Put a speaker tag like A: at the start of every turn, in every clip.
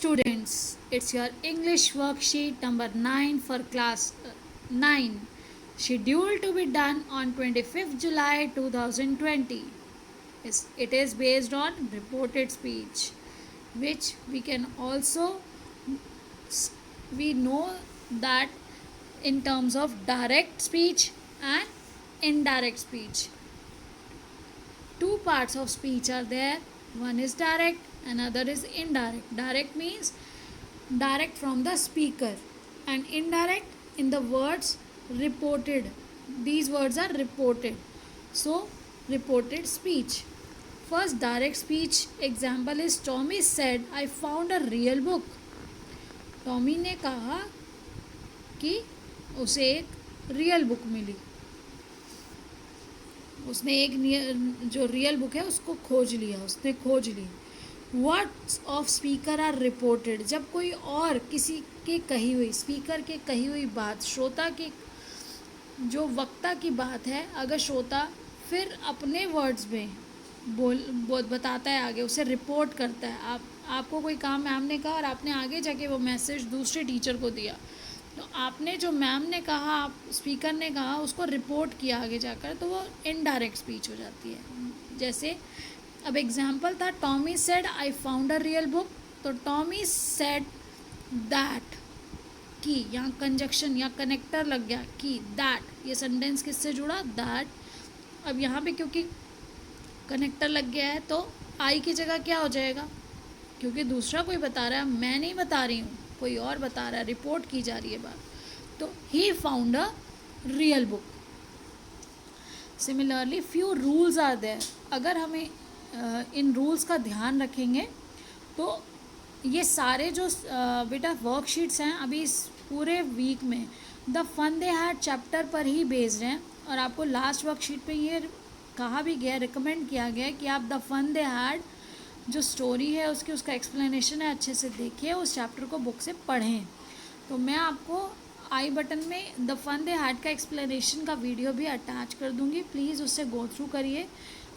A: students, it's your English worksheet number 9 for class 9, scheduled to be done on 25th July 2020. It is based on reported speech, which we can also we know that in terms of direct speech and indirect speech. Two parts of speech are there. One is direct, another is indirect. Direct means direct from the speaker, and indirect in the words reported. These words are reported. So, reported speech. First direct speech example is Tommy said, I found a real book. Tommy ने कहा कि उसे एक real book मिली. उसने एक जो real book है उसको खोज लिया, उसने खोज ली. Words of speaker are reported. जब कोई और किसी के कही हुई, स्पीकर के कही हुई बात, श्रोता की जो वक्ता की बात है, अगर श्रोता फिर अपने वर्ड्स में बोल बताता है, आगे उसे रिपोर्ट करता है. आपको कोई काम मैम ने कहा और आपने आगे जाके वो मैसेज दूसरे टीचर को दिया, तो आपने जो मैम ने कहा, आप स्पीकर ने कहा, उसको रिपोर्ट किया आगे जाकर, तो वो इनडायरेक्ट स्पीच हो जाती है. जैसे अब एग्जाम्पल था, Tommy said I found a real book. तो टॉमी सेड दैट की, यहाँ कंजक्शन या कनेक्टर लग गया की, दैट. ये सेंटेंस किससे जुड़ा? दैट. अब यहाँ पे क्योंकि कनेक्टर लग गया है तो आई की जगह क्या हो जाएगा? क्योंकि दूसरा कोई बता रहा है, मैं नहीं बता रही हूँ, कोई और बता रहा है, रिपोर्ट की जा रही है बात. तो he found a real book. Similarly few rules are there. अगर हमें इन रूल्स का ध्यान रखेंगे तो ये सारे जो बेटा वर्कशीट्स हैं अभी इस पूरे वीक में the fun they had chapter पर ही बेस्ड हैं. और आपको लास्ट वर्कशीट पे ये कहा भी गया, रिकमेंड किया गया कि आप द फन दे हैड जो स्टोरी है उसका एक्सप्लेनेशन है, अच्छे से देखिए, उस चैप्टर को बुक से पढ़ें. तो मैं आपको आई बटन में द फन दे हैड का एक्सप्लेनेशन का वीडियो भी अटैच कर दूंगी. प्लीज़ उससे गो थ्रू करिए.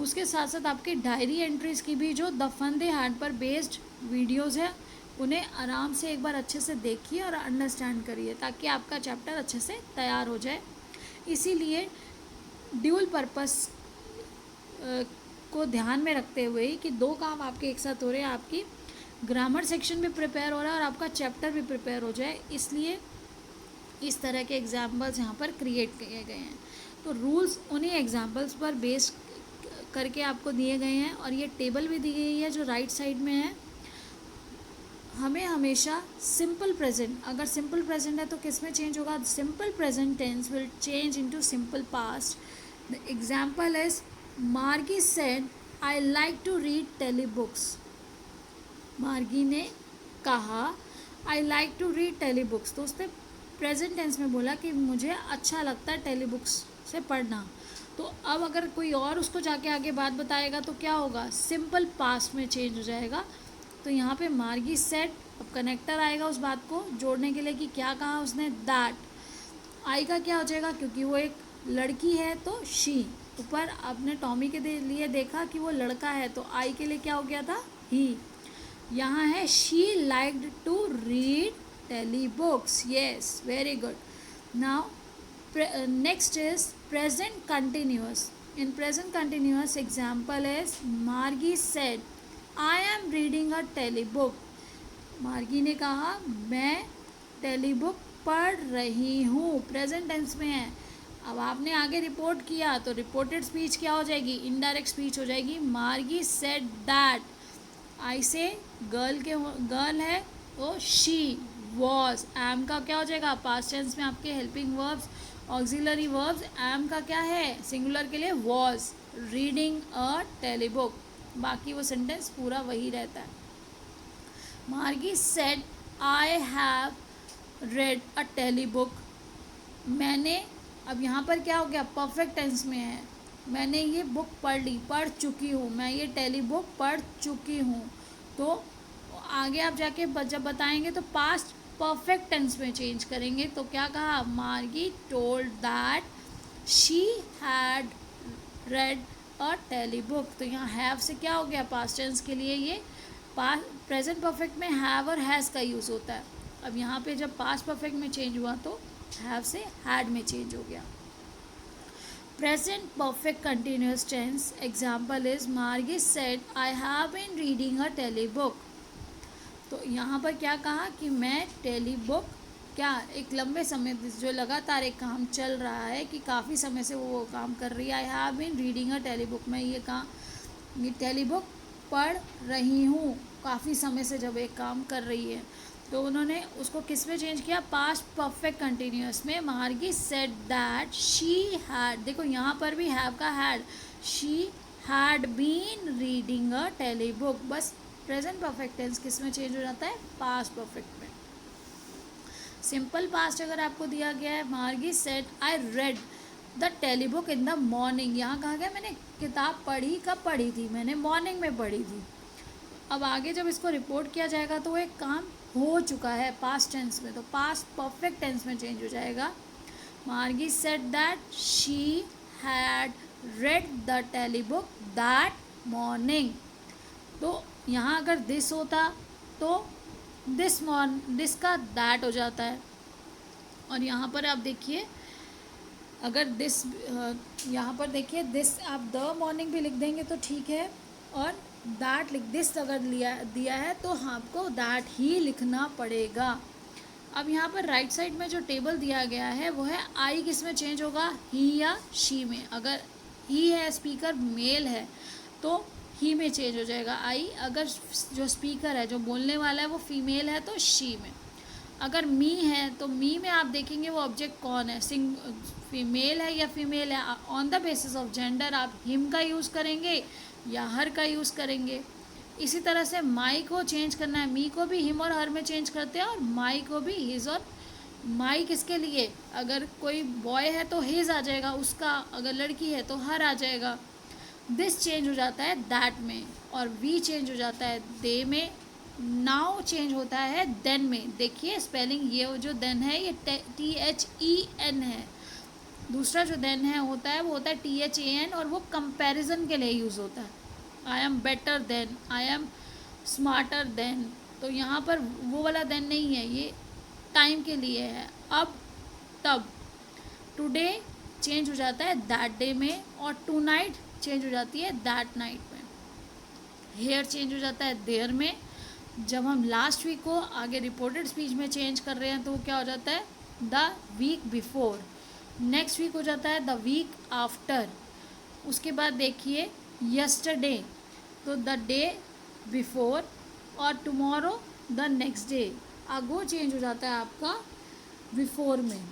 A: उसके साथ साथ आपकी डायरी एंट्रीज़ की भी जो द फन दे हैड पर बेस्ड वीडियोस है, उन्हें आराम से एक बार अच्छे से देखिए और अंडरस्टैंड करिए, ताकि आपका चैप्टर अच्छे से तैयार हो जाए. इसीलिए ड्यूल पर्पस को ध्यान में रखते हुए कि दो काम आपके एक साथ हो रहे हैं, आपकी ग्रामर सेक्शन भी प्रिपेयर हो रहा है और आपका चैप्टर भी प्रिपेयर हो जाए, इसलिए इस तरह के एग्जाम्पल्स यहाँ पर क्रिएट किए गए हैं. तो रूल्स उन्हीं एग्जाम्पल्स पर बेस करके आपको दिए गए हैं, और ये टेबल भी दी गई है जो राइट साइड में है. हमें हमेशा सिंपल प्रेजेंट, अगर सिंपल प्रेजेंट है तो किस में चेंज होगा? Simple present tense will change into simple past. The example is Margi said I like to read telly books. Margi ने कहा I like to read telly books. तो उसने प्रेजेंट टेंस में बोला कि मुझे अच्छा लगता है टेली बुक्स से पढ़ना. तो अब अगर कोई और उसको जाके आगे बात बताएगा तो क्या होगा? सिंपल पास्ट में चेंज हो जाएगा. तो यहाँ पे मार्गी सेड, अब कनेक्टर आएगा उस बात को जोड़ने के लिए कि क्या कहा उसने, दैट. आई का क्या हो जाएगा? क्योंकि वो एक लड़की है तो शी. ऊपर आपने टॉमी के लिए देखा कि वो लड़का है, तो आई के लिए क्या हो गया था? ही. यहाँ है she liked to read telly books. Yes, very good. Now next is present continuous. In present continuous example is Margi said I am reading a tele book. मार्गी ने कहा मैं टेली बुक पढ़ रही हूँ. प्रेजेंट टेंस में है. अब आपने आगे रिपोर्ट किया तो रिपोर्टेड स्पीच क्या हो जाएगी? इनडायरेक्ट स्पीच हो जाएगी. मार्गी सेड दैट. आई से गर्ल है तो शी वॉज. एम का क्या हो जाएगा? पास्ट टेंस में आपके helping verbs, auxiliary verbs. Am का क्या है? सिंगुलर के लिए was reading a tele book. बाकी वो सेंटेंस पूरा वही रहता है. Margie said I have read a tele book. मैंने, अब यहाँ पर क्या हो गया? परफेक्ट टेंस में है. मैंने ये बुक पढ़ ली, पढ़ चुकी हूँ, मैं ये टेली बुक पढ़ चुकी हूँ. तो आगे आप जाके जब बताएंगे तो पास्ट परफेक्ट टेंस में चेंज करेंगे. तो क्या कहा? Margie told that she had read a tele book. तो यहाँ हैव से क्या हो गया? पास्ट टेंस के लिए ये प्रेजेंट परफेक्ट में हैव और हैज़ का यूज़ होता है। अब यहाँ पे जब पास्ट परफेक्ट में चेंज हुआ तो हैव से हैड में चेंज हो गया। Present perfect continuous tense example is Margi said I have been reading a tele book. तो यहाँ पर क्या कहा कि मैं टेली बुक, क्या एक लंबे समय जो लगातार एक काम चल रहा है कि काफ़ी समय से वो काम कर रही है। I have been reading a tele book, मैं ये टेली बुक पढ़ रही हूँ काफ़ी समय से जब एक काम कर रही है। तो उन्होंने उसको किस में चेंज किया, पास्ट परफेक्ट कंटिन्यूस में। मार्गी सेड दैट शी हैड, देखो यहाँ पर भी हैव का had, she had been reading a tele book. बस प्रेजेंट परफेक्ट टेंस किस में चेंज हो जाता है, पास्ट परफेक्ट में। सिंपल पास्ट अगर आपको दिया गया है, Margie said I read the tele book in the morning, यहाँ कहा गया मैंने किताब पढ़ी, कब पढ़ी थी, मैंने मॉर्निंग में पढ़ी थी। अब आगे जब इसको रिपोर्ट किया जाएगा तो वो एक काम हो चुका है पास्ट टेंस में, तो पास्ट परफेक्ट टेंस में चेंज हो जाएगा। Margie said that she had read the tele book that morning. तो यहाँ अगर दिस होता तो दिस का दैट हो जाता है। और यहाँ पर आप देखिए, अगर दिस, यहाँ पर देखिए दिस आप द मॉर्निंग भी लिख देंगे तो ठीक है, और दैट लिख दिस अगर दिया है तो आपको दैट ही लिखना पड़ेगा। अब यहाँ पर राइट साइड में जो टेबल दिया गया है वो है आई किस में चेंज होगा, ही या शी में। अगर ही है, स्पीकर मेल है तो ही में चेंज हो जाएगा आई। अगर जो स्पीकर है, जो बोलने वाला है वो फीमेल है तो शी में। अगर मी है तो मी में आप देखेंगे वो ऑब्जेक्ट कौन है, फीमेल है या फीमेल है। On the basis of gender आप हिम का यूज़ करेंगे या हर का यूज़ करेंगे। इसी तरह से माई को चेंज करना है, मी को भी हिम और हर में चेंज करते हैं, और माई को भी हिज और माई। किसके लिए, अगर कोई बॉय है तो हिज आ जाएगा उसका, अगर लड़की है तो हर आ जाएगा। दिस चेंज हो जाता है दैट में, और वी चेंज हो जाता है दे में। नाउ चेंज होता है देन में। देखिए स्पेलिंग, ये जो देन है ये THEN है। दूसरा जो देन है होता है वो होता है THAN, और वो कंपैरिजन के लिए यूज़ होता है। I am better than, I am smarter than. तो यहाँ पर वो वाला देन नहीं है, ये टाइम के लिए है। अब तब, टुडे चेंज हो जाता है दैट डे में, और टू नाइट चेंज हो जाती है दैट नाइट में। हेयर चेंज हो जाता है देयर में। जब हम लास्ट वीक को आगे रिपोर्टेड स्पीच में चेंज कर रहे हैं तो वो क्या हो जाता है, the week before. Next week हो जाता है द वीक आफ्टर। उसके बाद देखिए यस्टरडे, तो द डे बिफोर, और टुमारो द नेक्स्ट डे। आगो चेंज हो जाता है आपका बिफोर में।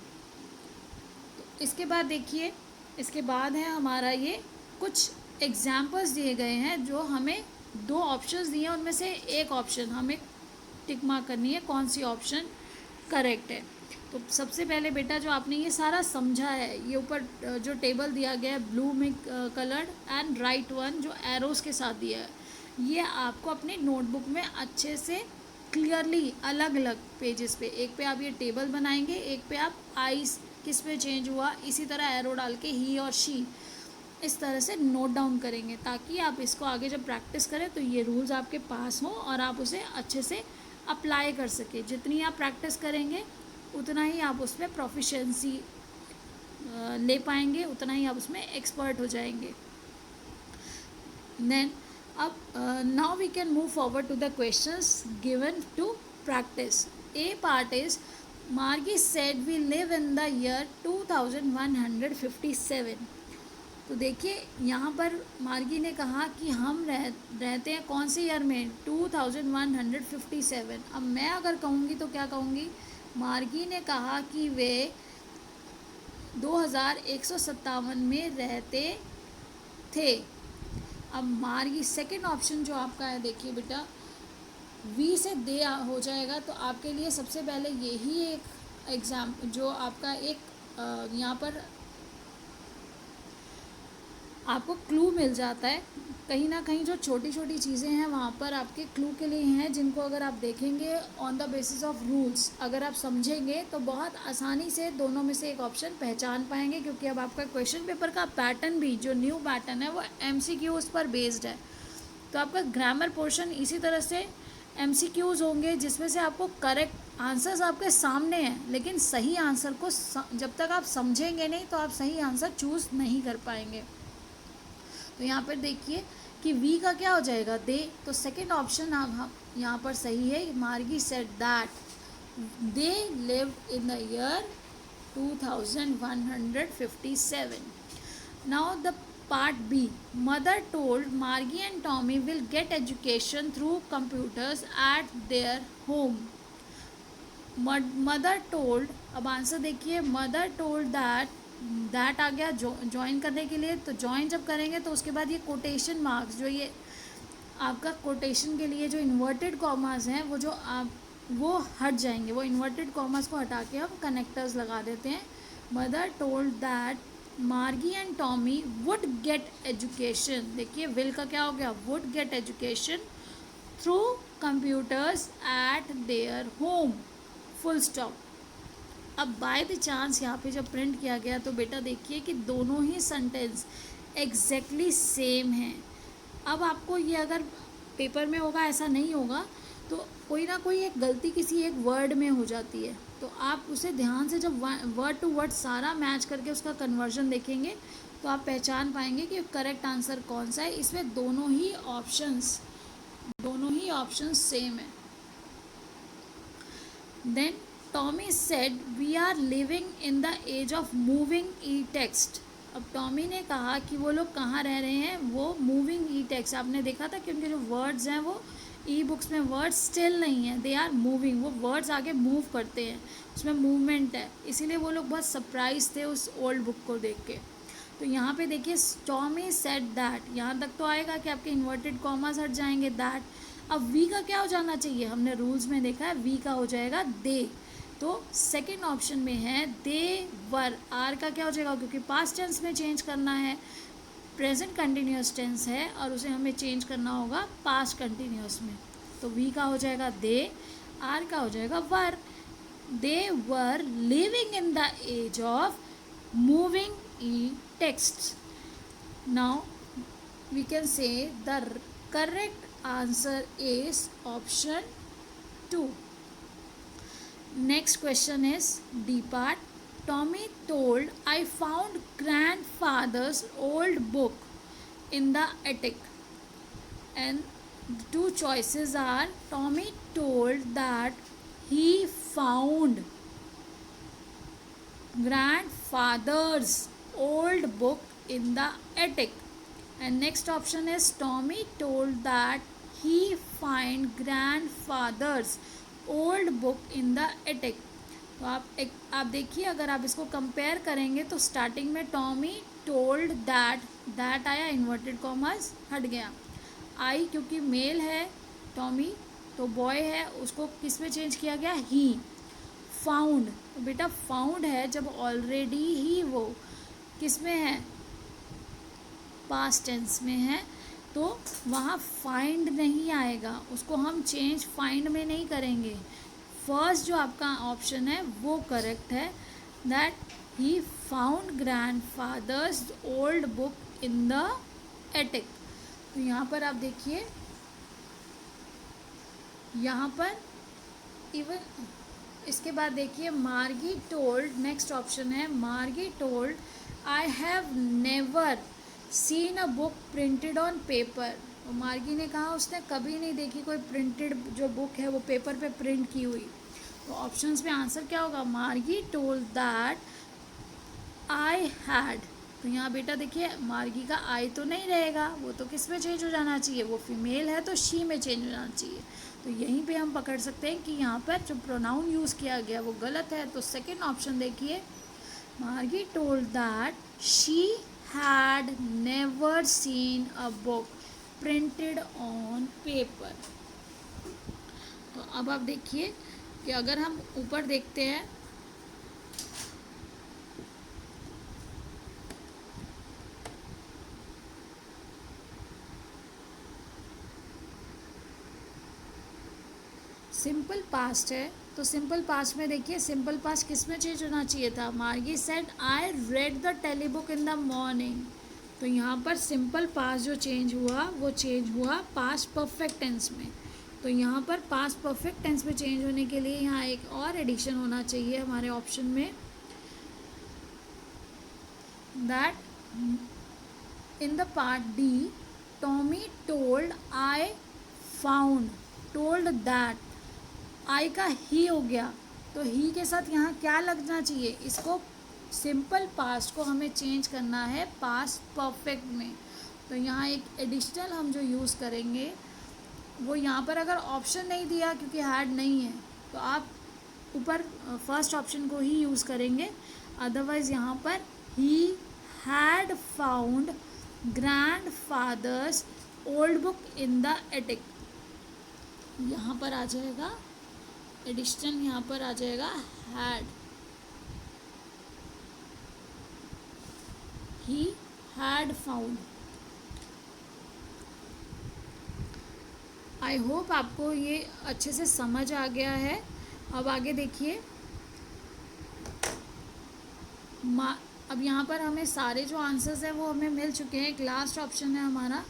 A: तो इसके बाद देखिए, इसके बाद है हमारा ये कुछ एग्जाम्पल्स दिए गए हैं, जो हमें दो ऑप्शंस दिए हैं, उनमें से एक ऑप्शन हमें टिक मार्क करनी है कौन सी ऑप्शन करेक्ट है। तो सबसे पहले बेटा जो आपने ये सारा समझा है, ये ऊपर जो टेबल दिया गया है ब्लू में कलर्ड एंड राइट वन जो एरोस के साथ दिया है, ये आपको अपनी नोटबुक में अच्छे से क्लियरली अलग अलग पेजेस पे, एक पे आप ये टेबल बनाएंगे, एक पे आप आइस किस पे चेंज हुआ, इसी तरह एरो डाल के ही और शी, इस तरह से नोट डाउन करेंगे, ताकि आप इसको आगे जब प्रैक्टिस करें तो ये रूल्स आपके पास हों और आप उसे अच्छे से अप्लाई कर सकें। जितनी आप प्रैक्टिस करेंगे उतना ही आप उसमें प्रोफिशिएंसी ले पाएंगे, उतना ही आप उसमें एक्सपर्ट हो जाएंगे। देन अब now we can move forward to the questions given to practice. A part is Margi said we live in the year 2157। तो देखिए यहाँ पर मार्गी ने कहा कि हम रहते हैं कौन से ईयर में, 2157। अब मैं अगर कहूँगी तो क्या कहूँगी, मार्गी ने कहा कि वे 2157 में रहते थे। अब मार्गी सेकंड ऑप्शन जो आपका है, देखिए बेटा वी से दे हो जाएगा, तो आपके लिए सबसे पहले यही एक एग्जाम जो आपका एक यहाँ पर आपको क्लू मिल जाता है। कहीं ना कहीं जो छोटी छोटी चीज़ें हैं वहाँ पर आपके क्लू के लिए हैं, जिनको अगर आप देखेंगे on the basis of rules, अगर आप समझेंगे तो बहुत आसानी से दोनों में से एक ऑप्शन पहचान पाएंगे। क्योंकि अब आपका क्वेश्चन पेपर का पैटर्न भी जो न्यू पैटर्न है वो MCQs पर बेस्ड है। तो आपका ग्रामर पोर्शन इसी तरह से MCQs होंगे जिसमें से आपको करेक्ट आंसर्स आपके सामने हैं, लेकिन सही आंसर को जब तक आप समझेंगे नहीं तो आप सही आंसर चूज़ नहीं कर पाएंगे। तो यहाँ पर देखिए कि वी का क्या हो जाएगा, दे। तो सेकंड ऑप्शन आप यहाँ पर सही है। Margie said that they lived in the year 2157. Now the part B. Mother told Margie and Tommy will get education through computers at their home. Mother told, अब आंसर देखिए, mother told that आ गया join करने के लिए। तो join जब करेंगे तो उसके बाद ये कोटेशन मार्क्स, जो ये आपका कोटेशन के लिए जो इन्वर्टेड कॉमास हैं वो हट जाएंगे। वो इन्वर्टेड कॉमास को हटा के हम कनेक्टर्स लगा देते हैं। मदर टोल्ड दैट मार्गी and Tommy would get education. देखिए विल का क्या हो गया, would get education through computers eight their home, full stop. अब बाय द चांस यहाँ पे जब प्रिंट किया गया तो बेटा देखिए कि दोनों ही सेंटेंस एग्जैक्टली सेम हैं। अब आपको ये अगर पेपर में होगा ऐसा नहीं होगा, तो कोई ना कोई एक गलती किसी एक वर्ड में हो जाती है, तो आप उसे ध्यान से जब वर्ड टू वर्ड सारा मैच करके उसका कन्वर्जन देखेंगे तो आप पहचान पाएंगे कि करेक्ट आंसर कौन सा है। इसमें दोनों ही ऑप्शंस सेम है। Then Tommy said we are living in the age of moving e text. अब टॉमी ने कहा कि वो लोग कहाँ रह रहे हैं, वो मूविंग ई टेक्स्ट। आपने देखा था कि उनके जो वर्ड्स हैं वो ई बुक्स में वर्ड्स स्टिल नहीं है, दे आर मूविंग। वो वर्ड्स आगे मूव करते हैं, उसमें मूवमेंट है, इसीलिए वो लोग बहुत सरप्राइज थे उस ओल्ड बुक को देख के। तो यहाँ पे देखिए टॉमी सेड दैट, यहाँ तक तो आएगा कि आपके इन्वर्टेड कॉमास हट जाएंगे, दैट। अब वी का क्या हो जाना चाहिए, हमने रूल्स में देखा है वी का हो जाएगा दे। तो सेकंड ऑप्शन में है दे वर। आर का क्या हो जाएगा, क्योंकि पास्ट टेंस में चेंज करना है, प्रेजेंट कंटिन्यूस टेंस है और उसे हमें चेंज करना होगा पास्ट कंटिन्यूस में। तो वी का हो जाएगा दे, आर का हो जाएगा were. They were living in the age of moving e text. Now we can say the correct answer is option 2. Next question is D part. Tommy told, I found grandfather's old book in the attic. And the two choices are Tommy told that he found grandfather's old book in the attic. And next option is Tommy told that he find grandfather's old book in the attic. तो आप देखिए, अगर आप इसको compare करेंगे तो starting में Tommy told that आया, इन्वर्टेड कॉमर्स हट गया। आई क्योंकि मेल है टॉमी तो बॉय है, उसको किस में चेंज किया गया, ही। फाउंड, तो बेटा फाउंड है जब ऑलरेडी ही वो किस में है, पास्ट टेंस में है, तो वहाँ फाइंड नहीं आएगा, उसको हम चेंज फाइंड में नहीं करेंगे। फर्स्ट जो आपका ऑप्शन है वो करेक्ट है, that he found grandfathers old book in the attic. तो यहाँ पर आप देखिए, यहाँ पर इवन इसके बाद देखिए मार्गी टोल्ड, नेक्स्ट ऑप्शन है मार्गी told I have never seen a book printed on paper. और मार्गी ने कहा उसने कभी नहीं देखी कोई प्रिंटेड जो बुक है वो पेपर पे प्रिंट की हुई। तो ऑप्शंस में आंसर क्या होगा, मार्गी टोल्ड दैट आई हैड। तो यहाँ बेटा देखिए मार्गी का आई तो नहीं रहेगा, वो तो किस में चेंज हो जाना चाहिए, वो फीमेल है तो शी में चेंज हो जाना चाहिए। तो यहीं पे हम पकड़ सकते हैं कि यहाँ पर जो प्रोनाउन यूज़ किया गया वो गलत है। तो सेकेंड ऑप्शन देखिए, मार्गी told that she had never seen a book printed on paper। तो अब आप देखिए कि अगर हम ऊपर देखते हैं सिंपल पास्ट है, तो सिंपल पास्ट में देखिए सिंपल पास्ट किस में चेंज होना चाहिए था, Margie said I read the tele book in the morning. तो यहाँ पर सिंपल पास्ट जो चेंज हुआ वो चेंज हुआ पास्ट परफेक्ट टेंस में। तो यहाँ पर पास्ट परफेक्ट टेंस में चेंज होने के लिए यहाँ एक और एडिशन होना चाहिए हमारे ऑप्शन में, that in the part D Tommy told I found, told that, I का ही हो गया, तो ही के साथ यहाँ क्या लगना चाहिए, इसको सिंपल पास्ट को हमें चेंज करना है पास्ट परफेक्ट में। तो यहाँ एक एडिशनल हम जो यूज़ करेंगे वो यहाँ पर अगर ऑप्शन नहीं दिया क्योंकि हैड नहीं है तो आप ऊपर फर्स्ट ऑप्शन को ही यूज़ करेंगे, अदरवाइज़ यहाँ पर he had found grandfathers old book in the attic, यहाँ पर आ जाएगा एडिशनल, यहाँ पर आ जाएगा had, he had found. I hope आपको ये अच्छे से समझ आ गया है। अब आगे देखिए, अब यहाँ पर हमें सारे जो आंसर्स हैं वो हमें मिल चुके हैं। एक लास्ट ऑप्शन है हमारा,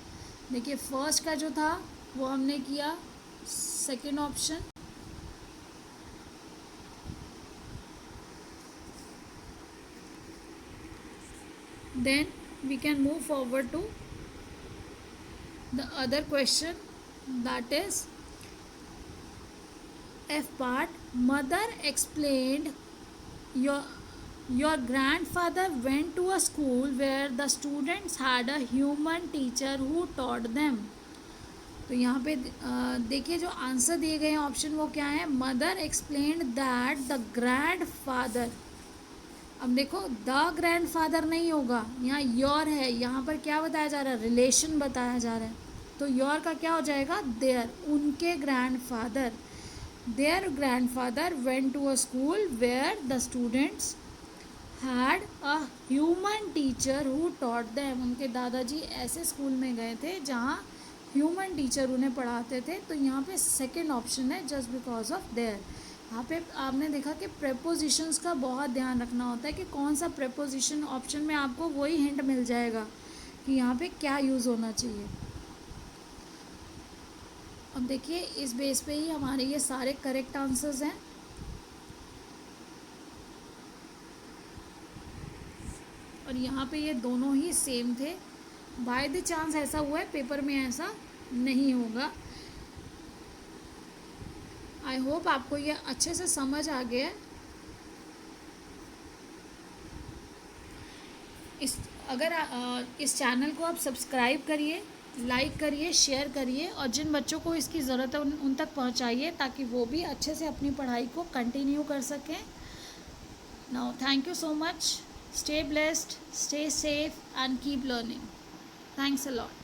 A: देखिए फर्स्ट का जो था वो हमने किया, second option, then we can move forward to the other question, that is F part, mother explained your grandfather went to a school where the students had a human teacher who taught them। तो यहाँ पे देखिए जो answer दिए गए हैं option वो क्या है, mother explained that the grandfather, अब देखो द ग्रैंडफादर नहीं होगा, यहाँ योर है, यहाँ पर क्या बताया जा रहा है, रिलेशन बताया जा रहा है, तो योर का क्या हो जाएगा, देयर, उनके grandfather, their grandfather went to a school where the students had a human teacher who taught them, उनके दादाजी ऐसे स्कूल में गए थे जहाँ ह्यूमन टीचर उन्हें पढ़ाते थे। तो यहाँ पे सेकेंड ऑप्शन है, जस्ट बिकॉज ऑफ देयर। यहाँ पे आपने देखा कि प्रेपोजिशंस का बहुत ध्यान रखना होता है कि कौन सा प्रेपोजिशन, ऑप्शन में आपको वही हिंट मिल जाएगा कि यहाँ पे क्या यूज़ होना चाहिए। अब देखिए इस बेस पे ही हमारे ये सारे करेक्ट आंसर्स हैं। और यहाँ पे ये दोनों ही सेम थे, बाय द चांस ऐसा हुआ है, पेपर में ऐसा नहीं होगा। आई होप आपको ये अच्छे से समझ आ गया है। इस चैनल को आप सब्सक्राइब करिए, लाइक करिए, शेयर करिए और जिन बच्चों को इसकी ज़रूरत है उन तक पहुंचाइए ताकि वो भी अच्छे से अपनी पढ़ाई को कंटिन्यू कर सकें। Now thank you so much, stay blessed, stay safe and keep learning. Thanks a lot.